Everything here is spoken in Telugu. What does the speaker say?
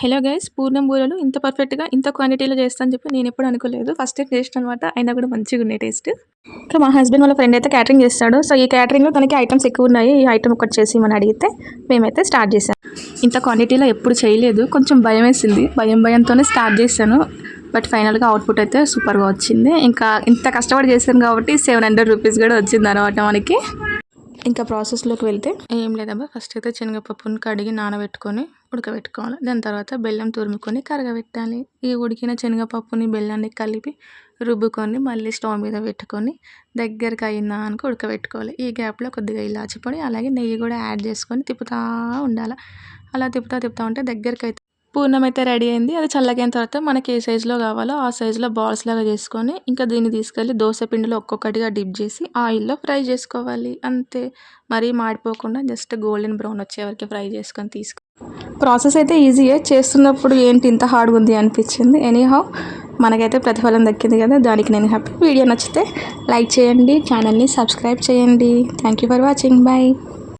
హలో గైస్, పూర్ణం బూరెలు ఇంత పర్ఫెక్ట్గా ఇంత క్వాంటిటీలో చేస్తా అని చెప్పి నేను ఎప్పుడు అనుకోలేదు. ఫస్ట్ టైం టేస్ట్ అనమాట. అయినా కూడా మంచిగా ఉన్నాయి టేస్ట్. ఇంకా మా హస్బెండ్ వాళ్ళ ఫ్రెండ్ అయితే క్యాటరింగ్ చేస్తాడు. సో ఈ క్యాటరింగ్లో తనకి ఐటమ్స్ ఎక్కువ ఉన్నాయి. ఈ ఐటమ్ ఒకటి చేసి మనం అడిగితే మేమైతే స్టార్ట్ చేసాం. ఇంత క్వాంటిటీలో ఎప్పుడు చేయలేదు. కొంచెం భయం వేసింది. భయంతోనే స్టార్ట్ చేశాను. బట్ ఫైనల్గా అవుట్పుట్ అయితే సూపర్గా వచ్చింది. ఇంకా ఇంత కష్టపడి చేశాను కాబట్టి 700 రూపీస్ కూడా వచ్చింది అనమాట మనకి. ఇంకా ప్రాసెస్లోకి వెళ్తే ఏం లేదబ్బా, ఫస్ట్ అయితే శనగపప్పును కడిగి నానబెట్టుకొని ఉడకబెట్టుకోవాలి. దాని తర్వాత బెల్లం తురుముకొని కరగబెట్టాలి. ఈ ఉడికిన శనగపప్పుని బెల్లాన్ని కలిపి రుబ్బుకొని మళ్ళీ స్టవ్ మీద పెట్టుకొని దగ్గరికి అయిందా అనుకో ఉడకబెట్టుకోవాలి. ఈ గ్యాప్లో కొద్దిగా ఇలాచి పొడి అలాగే నెయ్యి కూడా యాడ్ చేసుకొని తిప్పుతూ ఉండాలి. అలా తిప్పుతూ ఉంటే దగ్గరికి అయితే పూర్ణం అయితే రెడీ అయింది. అది చల్లగైన తర్వాత మనకి ఏ సైజులో కావాలో ఆ సైజులో బాల్స్ లాగా చేసుకొని ఇంకా దీన్ని తీసుకెళ్ళి దోశ పిండిలో ఒక్కొక్కటిగా డిప్ చేసి ఆయిల్లో ఫ్రై చేసుకోవాలి. అంతే, మరీ మాడిపోకుండా జస్ట్ గోల్డెన్ బ్రౌన్ వచ్చే వరకు ఫ్రై చేసుకొని తీసుకో. ప్రాసెస్ అయితే ఈజీయే, చేస్తున్నప్పుడు ఏంటి ఇంత హార్డ్గా ఉంది అనిపించింది. ఎనీహౌ మనకైతే ప్రతిఫలం దక్కింది కదా, దానికి నేను హ్యాపీ. వీడియో నచ్చితే లైక్ చేయండి, ఛానల్ని సబ్స్క్రైబ్ చేయండి. Thank you for watching. Bye.